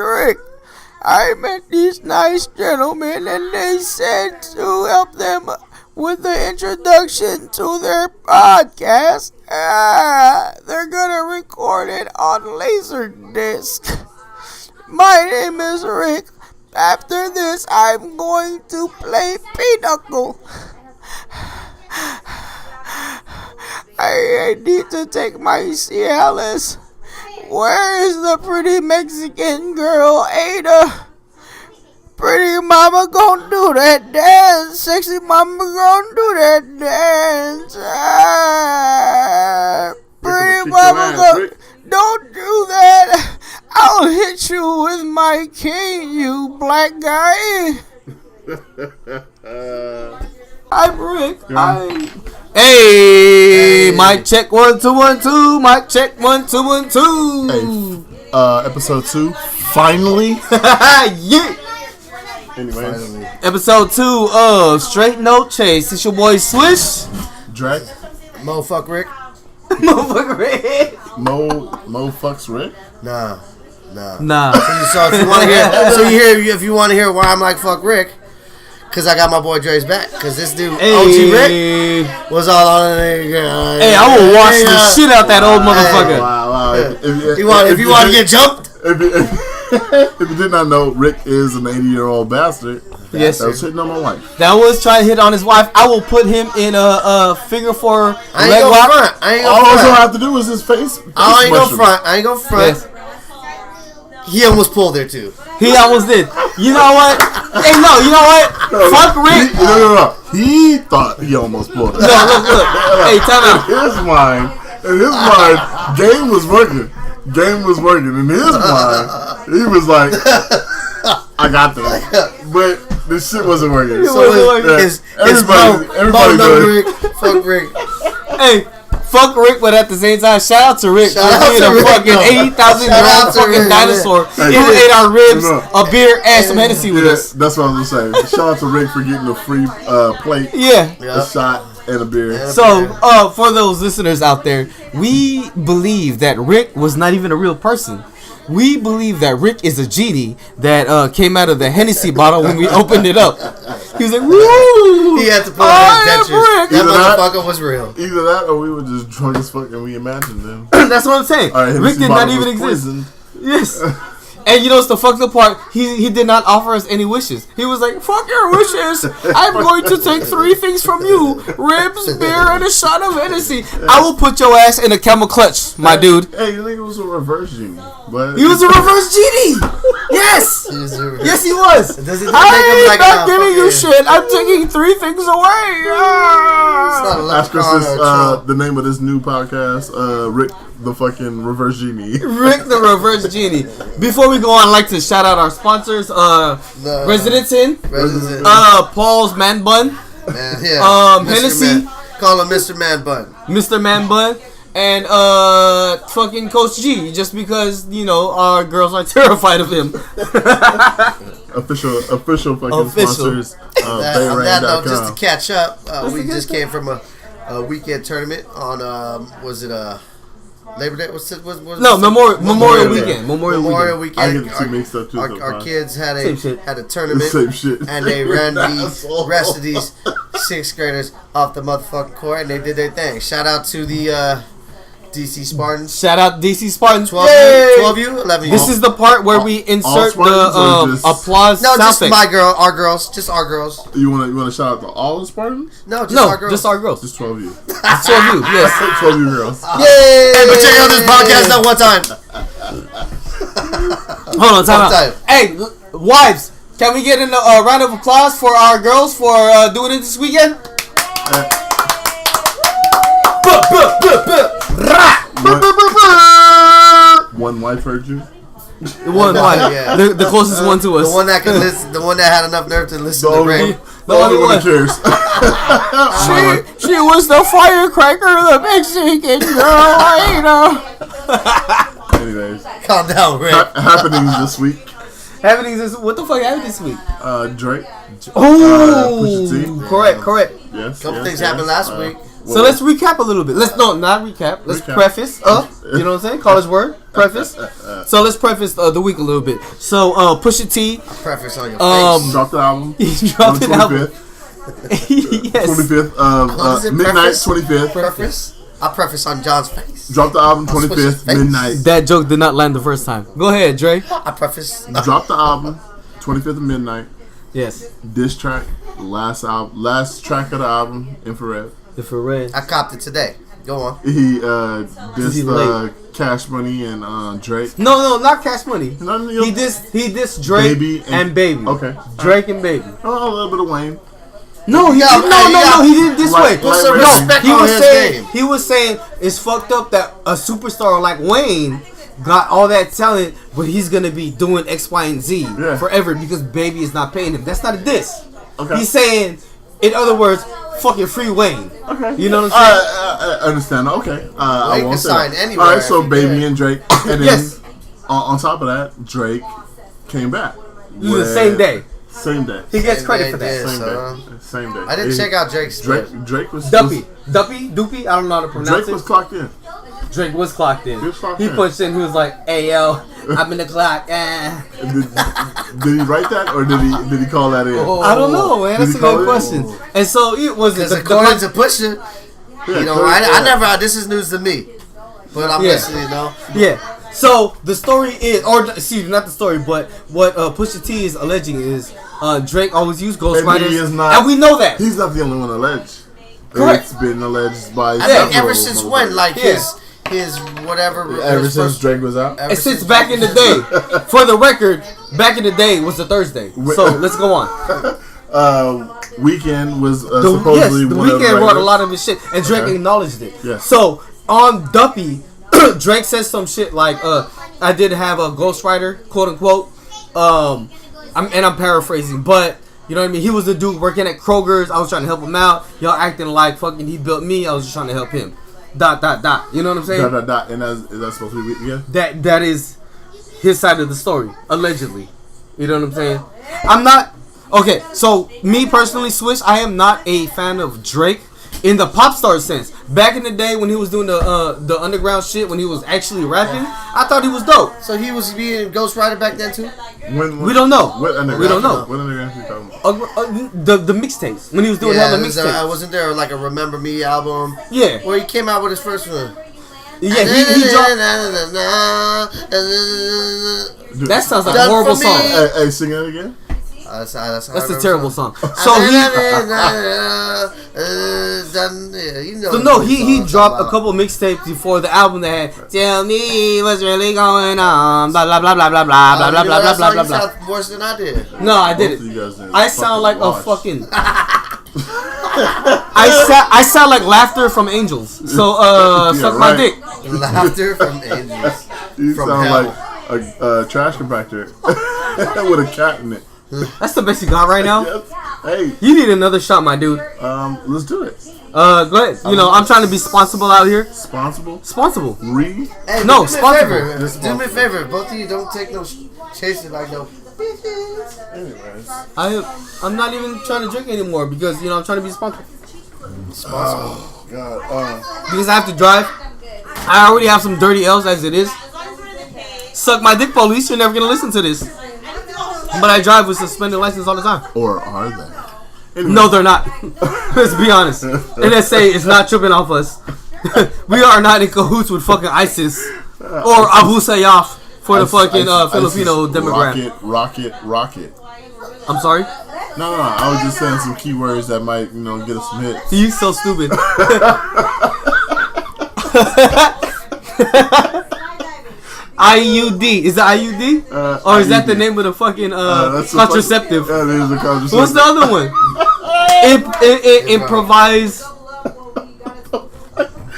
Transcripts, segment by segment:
Rick. I met these nice gentlemen and they said to help them with the introduction to their podcast. They're gonna record it on Laserdisc. My name is Rick. After this, I'm going to play Pinochle. I need to take my Cialis. Where is the pretty Mexican girl, Ada? Pretty mama gon' do that dance. Sexy mama gon' do that dance. Pretty mama gon' don't do that. I'll hit you with my cane, you black guy. I'm Rick. Hey, mic check 1 2 1 2. Mic check 1 2 1 2. Hey, episode 2. Finally. Yeah. Anyways, episode 2 of Straight No Chase. It's your boy Swish. Drake. Mofuck Rick. Motherfucker Rick. Mo fucks Rick. Nah. So if you want to hear why I'm like fuck Rick, cause I got my boy Dre's back. Cause this dude OG Rick was all on it. Hey, I will wash the shit out that old motherfucker. Wow. If you want to get jumped. If you did not know, Rick is an 80-year-old bastard. Yes, that was hitting on my wife. That was trying to hit on his wife. I will put him in a figure 4 leg lock. All I have to do is his face. I ain't go front. Yes. He almost pulled there too. He almost did. You know what? Hey, no, you know what? Fuck Rick. No. He thought he almost pulled it. No, look. Hey, time out. In his mind, game was working. In his mind, he was like, I got this. But this shit wasn't working. Everybody fuck Rick. Hey, fuck Rick, but at the same time, shout out to Rick for being a fucking 80,000-year-old fucking dinosaur. He ate our ribs, a beer, and some Hennessy with us. That's what I was going to say. Shout out to Rick for getting a free plate, a shot, and a beer. So, for those listeners out there, we believe that Rick was not even a real person. We believe that Rick is a genie that came out of the Hennessy bottle when we opened it up. He was like, woo! He had to put on his dentures. That motherfucker was real. Either that or we were just drunk as fuck and we imagined them. That's what I'm saying. Rick did not even exist. Yes. And you know what's the fucked up part? He did not offer us any wishes. He was like, fuck your wishes. I'm going to take 3 things from you. Ribs, beer, and a shot of Hennessy. I will put your ass in a camel clutch, my dude. Hey, you think it was a reverse genie? But he was a reverse genie. Yes. Yes, he was. I'm not giving you shit. I'm taking 3 things away. Ask us the name of this new podcast, Rick the fucking reverse genie. Rick the reverse genie. Before we go on, I'd like to shout out our sponsors. Residence Inn. Paul's Man Bun. Hennessy. Call him Mr. Man Bun. Mr. Man Bun. And fucking Coach G, just because, you know, our girls are terrified of him. official sponsors. On that note, just to catch up, we just came from a weekend tournament on was it Labor Day? Memorial Weekend. Memorial Weekend. I get the 2 mixed up too. Our kids had a tournament. Same shit. And they ran the rest of these 6th graders off the motherfucking court, and they did their thing. Shout out to the DC Spartans. Shout out DC Spartans. 12 you, 11 you. This is the part where we insert the applause. No, just our girls. Just our girls. You want to shout out to all the Spartans? No, our girls. Just our girls. Just 12 you. Just 12 you, yes. 12 you girls. Yay! Hey, but check out this podcast now one time. Hold on, time out. Hey, wives, can we get a round of applause for our girls for doing it this weekend? One wife heard you. One, yeah. The closest one to us. The one that could listen. The one that had enough nerve to listen to Ray. The only one that cares. She was the firecracker, the Mexican girl, you know. Anyways, calm down, Ray. Happenings this week. What the fuck happened this week? Drake. Oh, Pusha T. correct. Yes. Couple things happened last week. So let's recap a little bit. Let's not recap. Let's preface. You know what I'm saying? College word. Preface. So let's preface the week a little bit. So Pusha T. Preface on your face. Dropped the album. He dropped an album. Yes. 25th. Midnight. 25th. Preface. I preface on John's face. Dropped the album 25th. Midnight. That joke did not land the first time. Go ahead, Dre. I preface. Dropped the album 25th of midnight. Yes. Diss track. Last track of the album. Infrared. I copped it today. Go on. He dissed Cash Money and Drake. No, not Cash Money. No, he dissed Drake and Baby. Okay. Drake and Baby. Oh, a little bit of Wayne. No, he did it this way. Put some respect on his name. He was saying it's fucked up that a superstar like Wayne got all that talent, but he's gonna be doing X, Y, and Z forever because Baby is not paying him. That's not a diss. Okay. He's saying, in other words, fucking free Wayne. Okay. You know what I'm saying? I understand. Okay. I won't say sign that. anywhere. All right. So Baby and Drake, and then Yes. on top of that, Drake came back. The same day. Same day. He gets credit for that. Same day. I didn't check out Drake's. Drake was Doopy. I don't know how to pronounce it. Drake was clocked in. Drake was clocked in. He punched in. He was like, "Hey yo, I'm in the clock." Did he write that or did he call that in? I don't know, man. That's a good question. And so it was according to Pusha, you know, I never. This is news to me, but I'm listening. You know. Yeah. So the story is, or excuse me, not the story, but what Pusha T is alleging is Drake always used ghostwriters, and we know that he's not the only one alleged. Correct. It's been alleged by. I mean, ever since when, like his whatever. Ever since Drake was out. And since back in the day, for the record, back in the day was a Thursday. So let's go on. Weekend was supposedly the Weekend wrote a lot of his shit, and Drake acknowledged it. Yes. So on Duppy, Drake says some shit like, "I did have a ghostwriter, quote unquote." I'm paraphrasing, but you know what I mean. He was a dude working at Kroger's. I was trying to help him out. Y'all acting like fucking he built me. I was just trying to help him. ... You know what I'm saying? ... And is that supposed to be That is his side of the story, allegedly. You know what I'm saying? I'm not. Okay, so me personally, Swish, I am not a fan of Drake in the pop star sense. Back in the day when he was doing the underground shit, when he was actually rapping, I thought he was dope. So he was being ghostwriter back then too? We don't know. We don't know. What underground you talking about? The mixtapes when he was doing hella mixtapes. Wasn't there like a Remember Me album? Yeah. Where he came out with his first one. Yeah, he dropped. That sounds like a horrible song. Hey, sing it again. That's a terrible song. So he dropped a couple mixtapes before the album that had "Tell Me What's Really Going On," blah blah blah blah blah blah blah blah blah blah blah blah. Worse than I did. No, I didn't. I sound like a fucking. I sound like Laughter from Angels. So suck my dick. Laughter from Angels. You sound like a trash compactor with a cat in it. That's the best you got right now. Yes. Hey, you need another shot, my dude. Let's do it. Go ahead. You know, I'm trying to be responsible out here. Responsible? Read? Hey, no, responsible. Do me a favor. Both of you don't take no chasing like no bitches. Anyways. I'm not even trying to drink anymore because, you know, I'm trying to be responsible. Oh, God. Because I have to drive. I already have some dirty L's as it is. Suck my dick, police. You're never going to listen to this. But I drive with suspended license all the time. Or are they? Anyway. No, they're not. Let's be honest. NSA is not tripping off us. We are not in cahoots with fucking ISIS or Abu Sayyaf for the fucking Filipino demographic. Rocket. I'm sorry? No. I was just saying some keywords that might, get us some hits. You so stupid. IUD. Is it IUD? Or is that the name of the fucking contraceptive? Yeah, there's a contraceptive. What's the other one? It provides.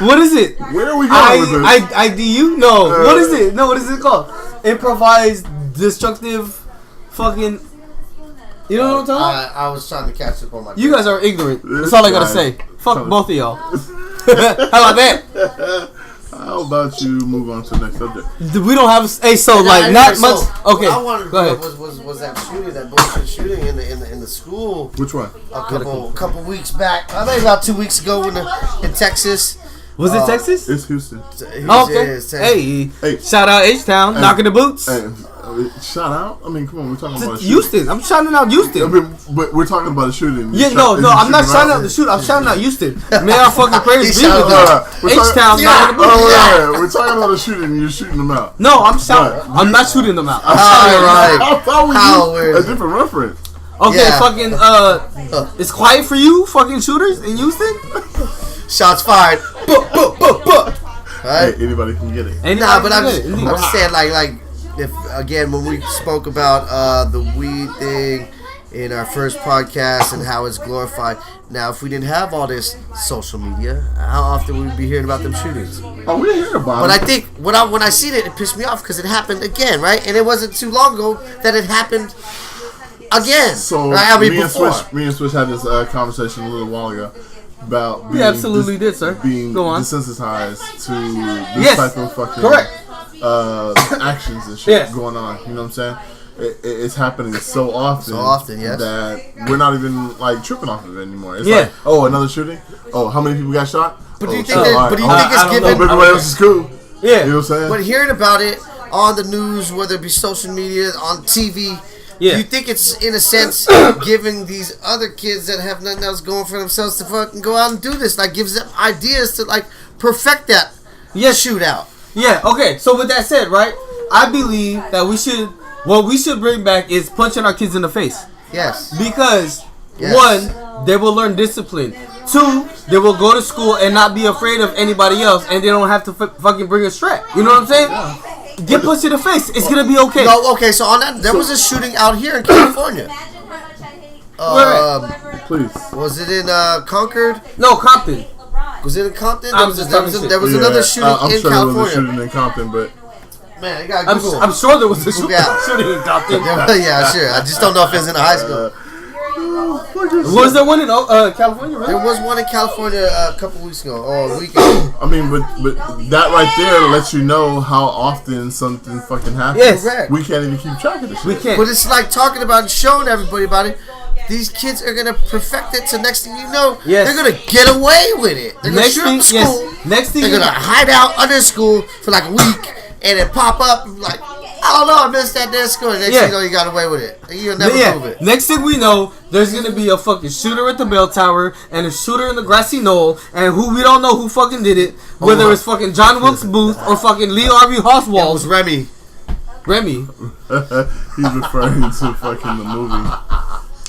What is it? Where are we going with this? IDU? No. What is it? No, what is it called? It provides destructive fucking. You know what I'm talking about? I was trying to catch up on my. You guys are ignorant. That's all I gotta say. Fuck both of y'all. How about that? How about you move on to the next subject? We don't have. Hey, so like not much. Okay, what I wanted to go ahead. Was that shooting, that bullshit shooting in the school? Which one? A couple weeks back, maybe about 2 weeks ago, in Texas. Was it Texas? It's Houston. Oh, okay. Hey, shout out H-Town, knocking the boots. Hey, shout out? I mean, come on, we're talking about Houston. I'm shouting out Houston. I mean, but we're talking about a shooting. Yeah, no, I'm not shouting out the shoot. I'm shouting out Houston. Man, I fucking praise Jesus. H-Town, knocking the boots. Oh, yeah, we're talking about a shooting and you're shooting them out. No, I'm shouting. I'm not shooting them out. All right. I thought we used a different reference. Okay, fucking, it's quiet for you, fucking shooters in Houston? Shots fired. Right? Hey, anybody can get it. Nah, but I'm just saying, like, if again, when we spoke about the weed thing in our first podcast and how it's glorified. Now, if we didn't have all this social media, how often would we be hearing about them shootings? Oh, we hear about But it. I think when I seen it, it pissed me off because it happened again, right? And it wasn't too long ago that it happened again. So right? me and Swish had this conversation a little while ago about being absolutely did, sir. Being Go on. desensitized to this type of fucking actions and shit going on. You know what I'm saying? It's happening so often, yes, that we're not even like tripping off of it anymore. It's like, oh, another shooting. Oh, how many people got shot? But do you think it's given? Everybody else is cool. Yeah, you know what I'm saying. But hearing about it on the news, whether it be social media, on TV. Yeah. You think it's, in a sense, giving these other kids that have nothing else going for themselves to fucking go out and do this? Like, gives them ideas to, like, perfect that shootout. Yeah, okay. So, with that said, right, I believe that what we should bring back is punching our kids in the face. Yes. Because, one, they will learn discipline. Two, they will go to school and not be afraid of anybody else, and they don't have to fucking bring a strap. You know what I'm saying? Yeah. Get punched in the face. It's gonna be okay. No, okay. So on that, there was a shooting out here in California. Please. Was it in Concord? No, Compton. Was it in Compton? There was another shooting in California. There was a shooting in Compton, but man, you gotta Google. I'm sure there was a shooting in Compton. Yeah, sure. I just don't know if it's in a high school. Was there one in California? Really? There was one in California a couple weeks ago, or a week ago. I mean, but that right there lets you know how often something fucking happens. Yes, correct. We can't even keep track of this shit. We can't. But it's like talking about and showing everybody about it. These kids are gonna perfect it. So next thing you know, they're gonna get away with it. They're gonna shoot up school. Next thing they're gonna hide out under school for like a week, and then pop up like, I don't know, I missed that dead school. Next thing you know, you got away with it. You'll never prove it. Next thing we know, there's gonna be a fucking shooter at the bell tower and a shooter in the grassy knoll, and who we don't know who fucking did it. Whether it's fucking John Wilkes Booth or fucking Lee Harvey Oswald. It was Remy. He's referring to fucking the movie.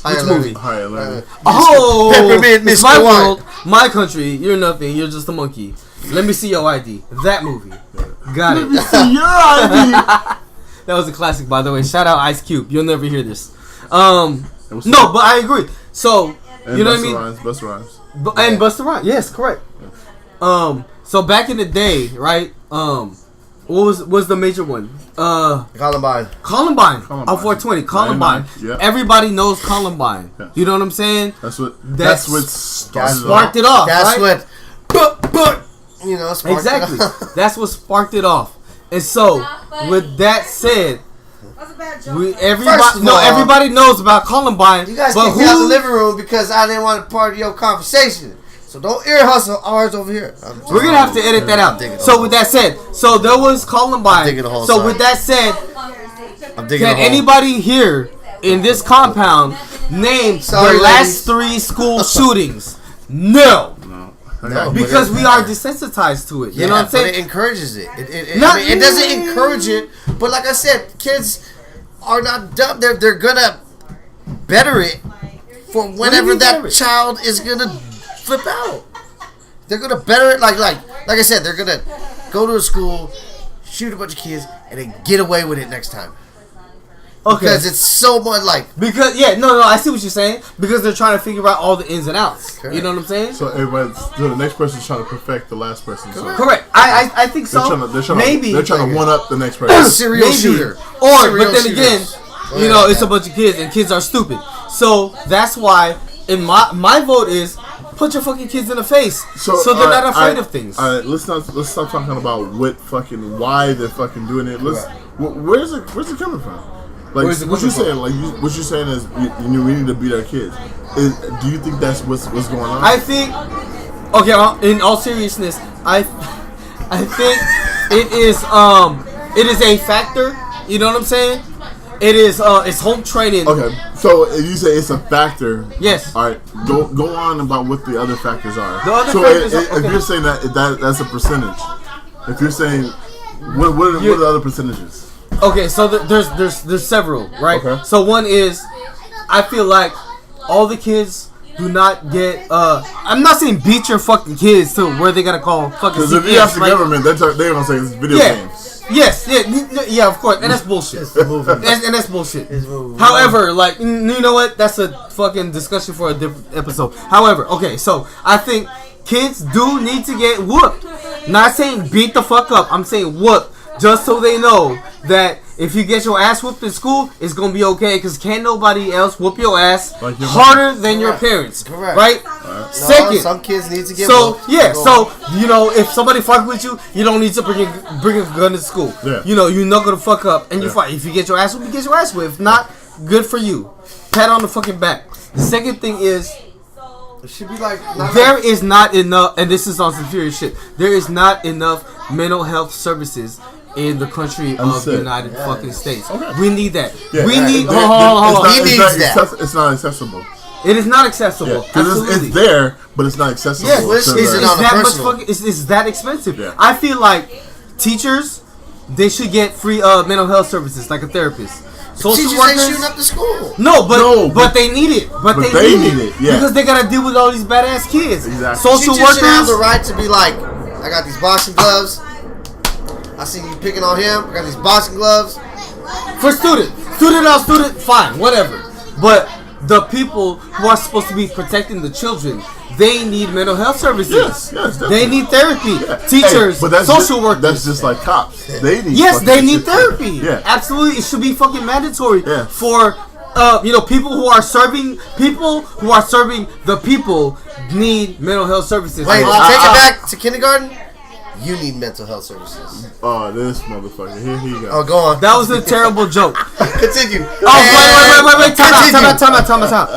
Which movie? Higher Learning. Peppermint, it's my world, my country. You're nothing. You're just a monkey. Let me see your ID. That movie. Got it. Let me see your ID. That was a classic, by the way. Shout out Ice Cube. You'll never hear this. No, but I agree. So, and you know what I mean? Busta Rhymes. And Busta Rhymes. Yes, correct. So back in the day, right? What was the major one? Columbine. On 420. Columbine. Yeah. Everybody knows Columbine. Yeah. You know what I'm saying? That's what sparked it off. That's right? what. You know, exactly. That's what sparked it off. And so, with that said, everybody knows about Columbine. You guys kicked me out the living room because I didn't want to part of your conversation. So don't ear hustle ours over here. We're gonna have to edit that out. So with that said, so there was Columbine. So with that said, can anybody here in this compound name the last 3 school shootings? No. Because we are desensitized to it. You know what I'm saying? But it encourages it. It doesn't encourage it. But like I said, kids are not dumb. They're gonna better it for whenever that child is gonna flip out. They're gonna better it. Like I said, they're gonna go to a school, shoot a bunch of kids, and then get away with it next time. Okay. Because it's so much I see what you're saying. Because they're trying to figure out all the ins and outs. Correct. You know what I'm saying? So the next person's trying to perfect the last person. So correct. I think so. They're trying to one up the next person. Serial shooter. But then again, you know, it's a bunch of kids and kids are stupid. So that's why my vote is punch your fucking kids in the face, so they're not afraid of things. All right, let's stop talking about why they're fucking doing it. Where's it coming from? Like what you saying? Like what you saying is we need to beat our kids. Do you think that's what's going on? I think. Okay, in all seriousness, I think it is a factor. You know what I'm saying? It is it's home training. Okay, so you say it's a factor. Yes. All right, go on about what the other factors are. The other factors if you're saying that's a percentage, if you're saying what are the other percentages? Okay, so there's several, right? Okay. So one is, I feel like all the kids do not get. I'm not saying beat your fucking kids to where they gotta call fucking. Because if you ask the government, they're gonna say it's video games. Yes, yeah, of course, and that's bullshit. It's the movie. And that's bullshit. However, like, you know what? That's a fucking discussion for a different episode. However, okay, so I think kids do need to get whooped. Not saying beat the fuck up. I'm saying whoop, just so they know that if you get your ass whooped in school, it's gonna be okay. Because can't nobody else whoop your ass harder than your parents. Correct. Right? Second, some kids need to get so whooped. yeah, so you know, if somebody fuck with you, you don't need to bring a gun to school. Yeah. You know, you're not gonna fuck up and you fight. If you get your ass whooped, you get your ass whooped. If not, good for you. Pat on the fucking back. The second thing is, It should be like there is not enough, and this is on some serious shit. There is not enough mental health services in the country of the United fucking States. Okay. We need that. Yeah, we need. hold on. It's not accessible. It is not accessible. Because it's there, but it's not accessible. Yes, it's that expensive. Yeah. I feel like teachers, they should get free mental health services, like a therapist. Social teachers workers, ain't shooting up the school. But they need it. But they need it. Yeah. Because they gotta deal with all these badass kids. Exactly. Social Teachers workers should have the right to be like, I got these boxing gloves. I see you picking on him. I got these boxing gloves. for student on student, fine, whatever. But the people who are supposed to be protecting the children, they need mental health services. Yes, they need therapy. Yeah. Teachers, social workers. That's just like cops. They need they need therapy. Yeah, absolutely. It should be fucking mandatory for people who are serving the people need mental health services. Wait, take it back to kindergarten. You need mental health services. Oh, this motherfucker. Here he goes. Oh, go on. That was a terrible joke. Continue. Oh, wait. Time out.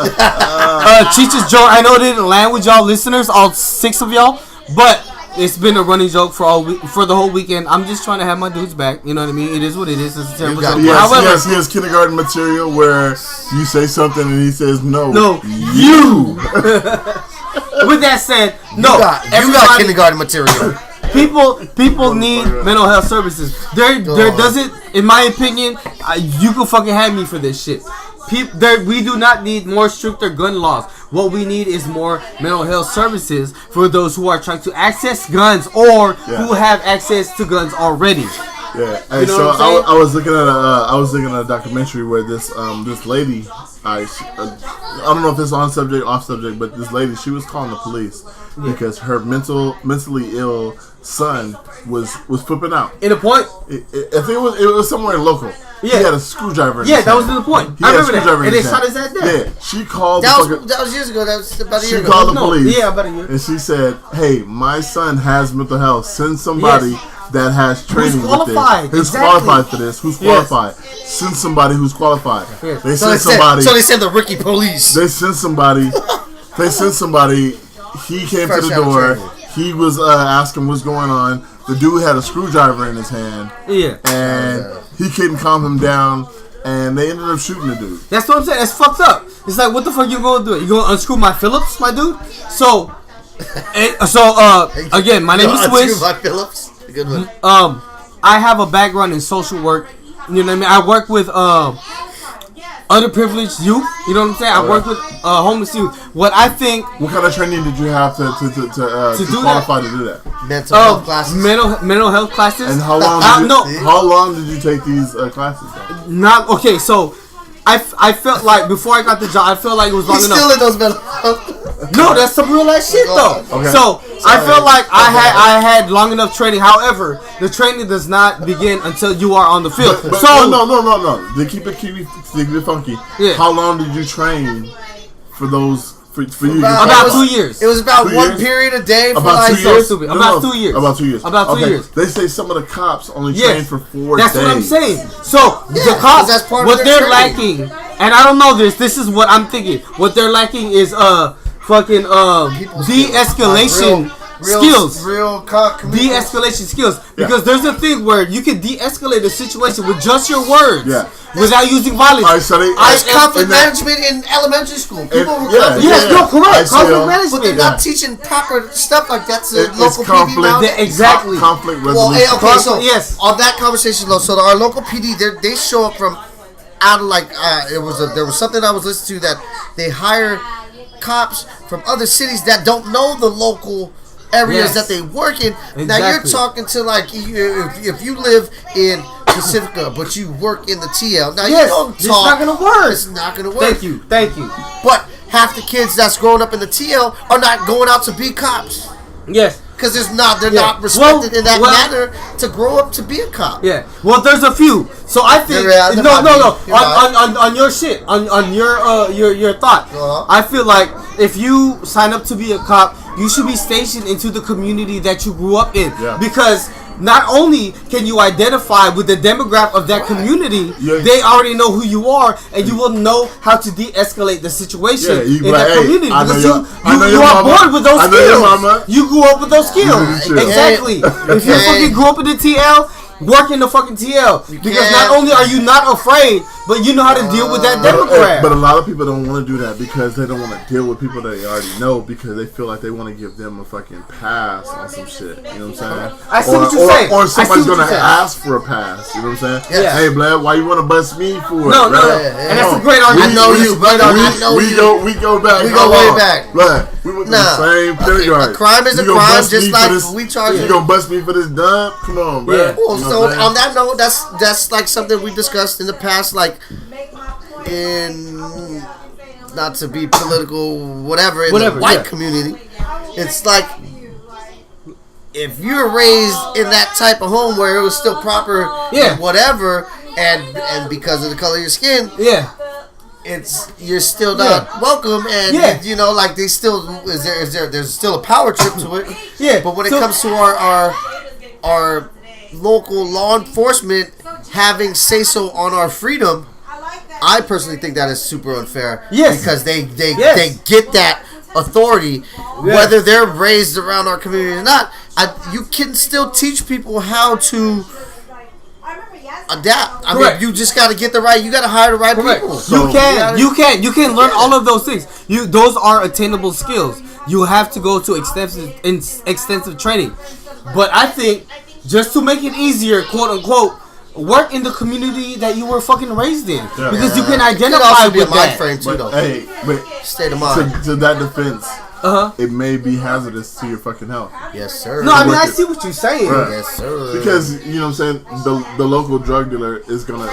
Cheech's joke. I know it didn't land with y'all listeners, all 6 of y'all, but it's been a running joke for the whole weekend. I'm just trying to have my dudes back. You know what I mean? It is what it is. It's a terrible joke. Yes, he has kindergarten material where you say something and he says, no, you. With that said, you got kindergarten material. People need mental health services. There doesn't, in my opinion, you can fucking have me for this shit. We do not need more stricter gun laws. What we need is more mental health services for those who are trying to access guns or who have access to guns already. Yeah, and so I was looking at a documentary where this lady, I don't know if it's on subject, off subject, but this lady, she was calling the police because her mentally ill son was flipping out. In a point, I think it was somewhere local. Yeah. He had a screwdriver. In his that hand. was the point. I remember that. And they shot his ass down. Yeah, she called. That was years ago. That was about a year ago. She called the police. Yeah, about a year. And she said, "Hey, my son has mental health. Send somebody that has training with this. Who's qualified for this? Who's qualified? Send somebody who's qualified." Yes. They sent somebody. So they sent the rookie police. They sent somebody. He came to the door. He was asking what's going on. The dude had a screwdriver in his hand. Yeah. And he couldn't calm him down. And they ended up shooting the dude. That's what I'm saying. That's fucked up. It's like, what the fuck you gonna do? You gonna unscrew my Phillips, my dude? So again, my name is Swish. Unscrew my Phillips. Good one. I have a background in social work. You know what I mean? I work with underprivileged youth. You know what I'm saying? I work with homeless youth. What I think. What kind of training did you have to qualify to do that? Mental health classes. Mental health classes. And how long did you take these classes? Not okay. So I felt like before I got the job, I felt like it was long enough. Still in those mental health. No, that's some real ass shit though. Okay. So I felt like I had long enough training. However, the training does not begin until you are on the field. But so no. They keep it funky. Yeah. How long did you train for those For you, about 2 years. It was about 1 period a day for about like 2 years. Stupid. About 2 years. About 2 years. About 2 years. They say some of the cops only train for 4 That's days. what I'm saying. So the cops, that's part of what their they're lacking, and I don't know this. This is what I'm thinking. What they're lacking is fucking de-escalation skills. De-escalation skills. Because there's a thing where you can de-escalate a situation with just your words. Yeah. Without using violence. It's conflict management in elementary school. People correct. Conflict management. But they're not teaching proper stuff like that to local conflict, PD now. Exactly. Conflict Well, resolution. okay, so on that conversation though, so our local PD, they show up from out of like there was something I was listening to that they hire cops from other cities that don't know the local areas that they work in. Exactly. Now you're talking to like if you live in Pacifica, but you work in the TL. Now you don't talk. It's not gonna work. It's not gonna work. Thank you. But half the kids that's growing up in the TL are not going out to be cops. Yes. Because they're not respected in that manner to grow up to be a cop. Yeah. Well, there's a few. So I think no. On your shit, on your thought. I feel like if you sign up to be a cop, you should be stationed into the community that you grew up in. Yeah. Because not only can you identify with the demographic of that community, they already know who you are, and you will know how to de-escalate the situation in that community. Because you are born with those skills. You grew up with those skills. Exactly. If you fucking grew up in the TL, work in the fucking TL. Because not only are you not afraid, but you know how to deal with that demographic. But a lot of people don't want to do that because they don't want to deal with people that they already know because they feel like they want to give them a fucking pass on some shit. You know what I'm saying? I see what you're saying. Or somebody's going to ask for a pass. You know what I'm saying? Yeah. Hey, Blad, why you want to bust me for it? No. And that's a great argument. I know you, brother. We go back. We go way back. Blad, we went to the same kindergarten. A crime is a crime, just like we charge you. You going to bust me for this dump? Come on, bro. Yeah. Well, so on that note, that's like something we discussed in the past, like in, not to be political, whatever, in the white community. It's like if you're raised in that type of home where it was still proper, whatever, and because of the color of your skin, you're still not welcome, and you know, like they still there's still a power trip to it. Yeah, but when it comes to our local law enforcement having say so on our freedom, I personally think that is super unfair. Yes, because they get that authority, whether they're raised around our community or not. You can still teach people how to adapt. I mean, you just got to get the right. You got to hire the right people. So you can learn all of those things. Those are attainable skills. You have to go to extensive training. But I think just to make it easier, quote unquote, work in the community that you were fucking raised in, because you can identify with that. Frame too, though. Hey, but state of mind. To that defense, it may be hazardous to your fucking health. Yes, sir. No, I mean, I see what you're saying. Right. Yes, sir. Because you know what I'm saying, the local drug dealer is gonna,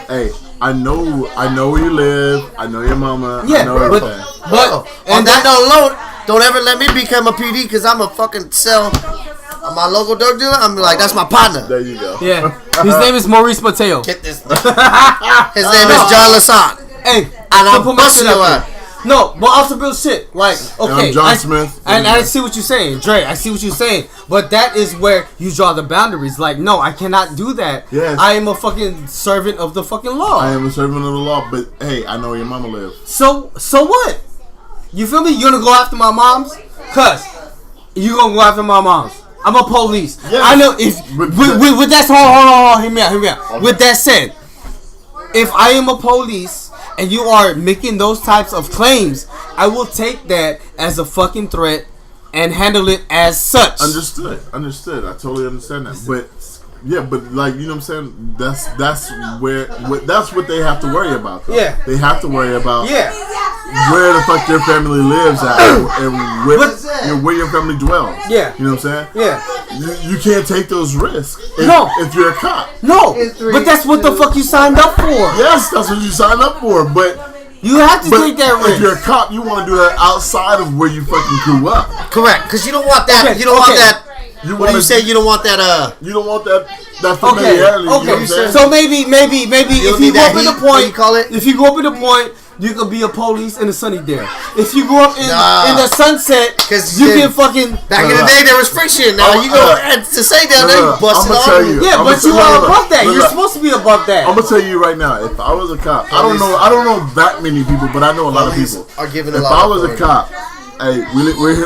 hey, I know where you live, I know your mama, I know everything. But on that note alone, don't ever let me become a PD because I'm a fucking sell. My local drug dealer, I'm like, that's my partner. There you go. Yeah. His name is Maurice Mateo. Get this. His name is John Lasant. Hey, and I'm busting you up. No, but also real shit. Like, okay. I'm John Smith. And I see what you're saying, Dre. I see what you're saying. But that is where you draw the boundaries. Like, no, I cannot do that. Yes. I am a fucking servant of the fucking law. I am a servant of the law, but hey, I know where your mama lives. So what? You feel me? You're gonna go after my moms? Cuz, you gonna go after my moms. I'm a police. Yes. I know if with that, hold on, hear me out. Okay. With that said, if I am a police and you are making those types of claims, I will take that as a fucking threat and handle it as such. Understood. I totally understand that. But yeah, but like, you know what I'm saying? That's what they have to worry about, though. Yeah. They have to worry about where the fuck your family lives at and where your family dwells. Yeah. You know what I'm saying? Yeah. You can't take those risks if you're a cop. No. But that's what the fuck you signed up for. Yes, that's what you signed up for, but you have to take that risk. If you're a cop, you want to do that outside of where you fucking grew up. Correct, because you don't want that. Okay. You don't want that. What do you say? You don't want that. You don't want that familiarity. Okay. You know so maybe if you go up to the point, you call it? If you go up to the point you could be a police in a Sunnydale. If you grew up in the Sunset, you can fucking. Back in the day, there was friction. Now you go to Sunnydale, now you bust it all. Yeah, but you are above that. You're supposed to be above that. I'm gonna tell you right now. If I was a cop, I don't know that many people, but I know a lot of people. Are giving a if lot I was a cop, hey,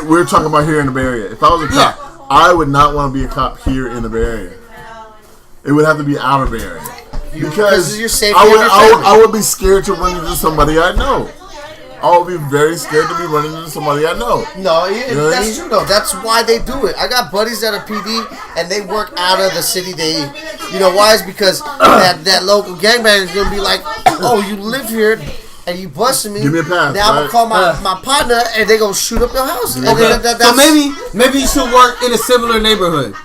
we're talking about here in the Bay Area. If I was a cop, I would not want to be a cop here in the Bay Area. It would have to be out of Bay Area. Because you're safe. I would be scared to run into somebody I know. I would be very scared to be running into somebody I know. No, that's true though. That's why they do it. I got buddies that are PD and they work out of the city. Why? Is because that local gangbanger is gonna be like, oh, you live here and you busting me. Give me a pass. Now I'm gonna call my partner and they gonna shoot up your house. So maybe you should work in a similar neighborhood.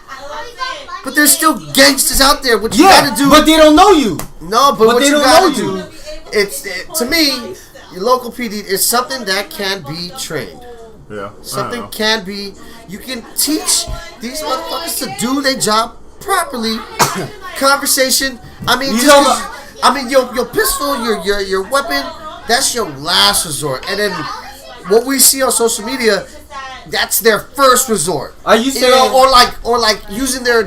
But there's still gangsters out there. What you gotta do? But they don't know you. No, but what you gotta do? To me, your local PD is something that can be trained. Yeah. Something can be. You can teach these motherfuckers to do their job properly. Conversation. I mean, your pistol, your weapon. That's your last resort. And then what we see on social media. That's their first resort. Are you saying, or like using their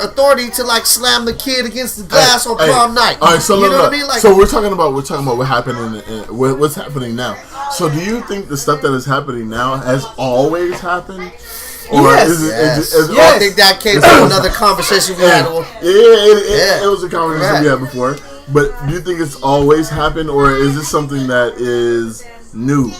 authority to like slam the kid against the glass on prom night? All right, so you know what I mean? Like, so we're talking about what happened what's happening now. So do you think the stuff that is happening now has always happened? Or yes. I think that came to another conversation we had. It was a conversation we had before. But do you think it's always happened, or is this something that is new?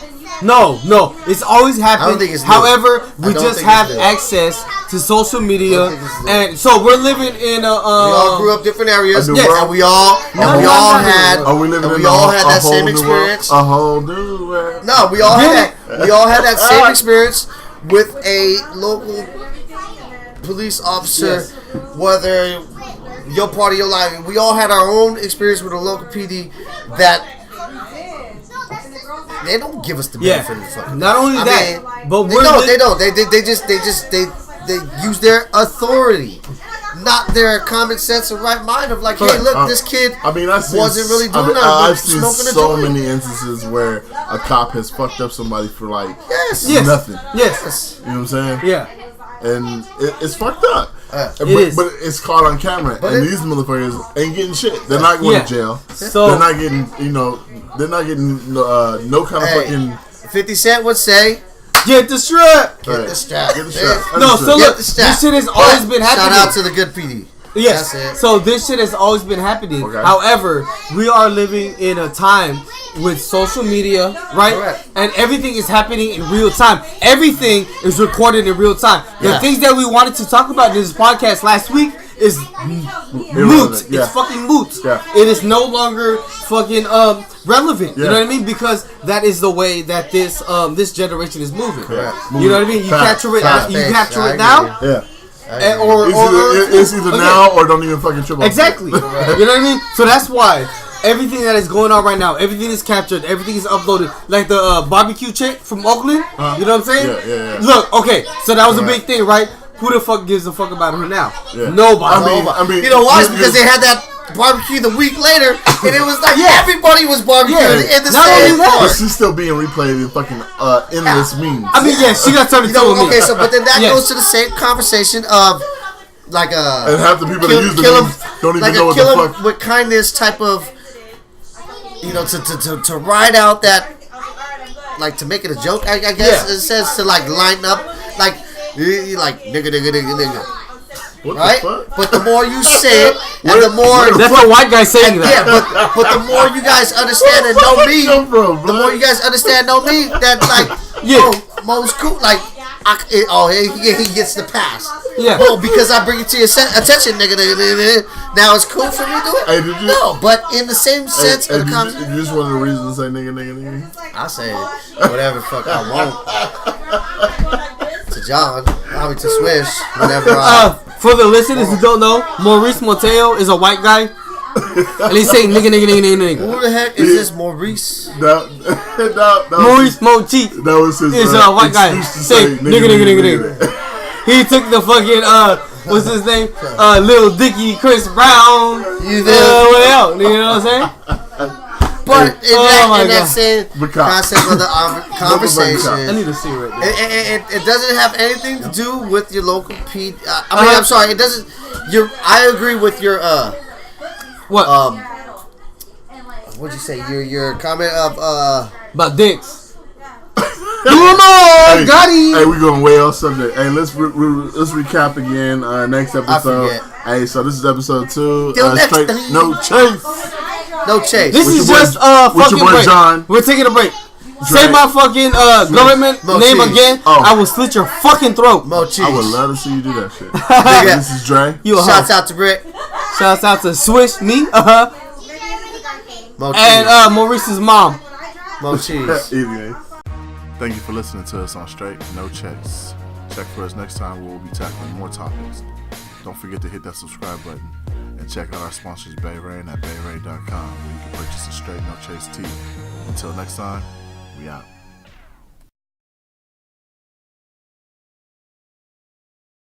No, it's always happened. I don't think it's new. However, we just have access to social media, and so we're living in a. We all grew up different areas, and we all had that same experience. A whole new world. No, we all had that. We all had that same experience with a local police officer, whether your part of your life. We all had our own experience with a local PD that. They don't give us the benefit of the fucking. Not only that, but they don't. They use their authority, not their common sense and right mind of like, hey, look, this kid wasn't really doing nothing. I've seen so many instances where a cop has fucked up somebody for like nothing. Yes. You know what I'm saying? Yeah. And it's fucked up. But it's caught on camera, and these motherfuckers ain't getting shit. They're not going to jail. So they're not getting, no kind of fucking. 50 Cent would say, "Get the strap." Get the strap. Get the strap. No, so look, this shit has always been happening. Shout out to the good PD. Yes. So this shit has always been happening. Okay. However, we are living in a time with social media, right? Correct. And everything is happening in real time. Everything is recorded in real time. The things that we wanted to talk about in this podcast last week is moot. It's fucking moot. Yeah. It is no longer fucking relevant. You know what I mean? Because that is the way that this generation is moving. Correct. You know what I mean? You capture it now. Yeah. It's either now or don't even fucking trip. Exactly. You know what I mean? So that's why everything that is going on right now, everything is captured, everything is uploaded. Like the barbecue chick from Oakland. You know what I'm saying? Yeah. Look, okay, so that was a big thing, right? Who the fuck gives a fuck about her now? Yeah. Nobody. I mean, you know why? It's because they had that barbecue the week later, and it was like everybody was barbecuing in the same part. But she's still being replayed in fucking endless memes. I mean, she got something to do with me. Okay, so but then that goes to the same conversation of like and half the people that use the memes don't even know what the fuck. With kindness type of, to ride out that, like to make it a joke. I guess it says to like line up like nigga. What right? the fuck? But the more you say it, and the more that's a white guy saying that. Yeah, but the more you guys understand and know me, the more you guys understand and know me, that like Mo's cool. Like he gets the pass. Yeah. Oh, because I bring it to your attention, nigga. Now it's cool for me to do it. Hey, did you? No, but in the same sense of the concept. You just wanted a reason to say nigga. I say whatever fuck I want. To John, probably to Swish, whatever. For the listeners who don't know, Maurice Mateo is a white guy, and he's saying nigga. Who the heck is this Maurice? Maurice Mochi. That was his. Is a white guy saying nigga. He took the fucking what's his name? Lil Dicky, Chris Brown. What else? You know what I'm saying? But in that same concept of the conversation. I need to see right there. It doesn't have anything to do with your local PD. I'm sorry. It doesn't. I agree with your what? What'd you say? Your comment of about dicks. Hey, we going way off subject. Hey, let's recap again. Next episode. Hey, so this is episode 2. Straight no chase. No chase. This is just fucking your boy break. John. We're taking a break. Say my fucking government name again. I will slit your fucking throat. Mo cheese. I would love to see you do that shit. This is Dre. Shouts out to Britt. Shouts out to Swish, me, Mo and Maurice's mom. Mo cheese. Thank you for listening to us on Straight No Chase. Check for us next time where we'll be tackling more topics. Don't forget to hit that subscribe button and check out our sponsors Bay Rain at bayrain.com where you can purchase a Straight No Chase tee. Until next time, we out.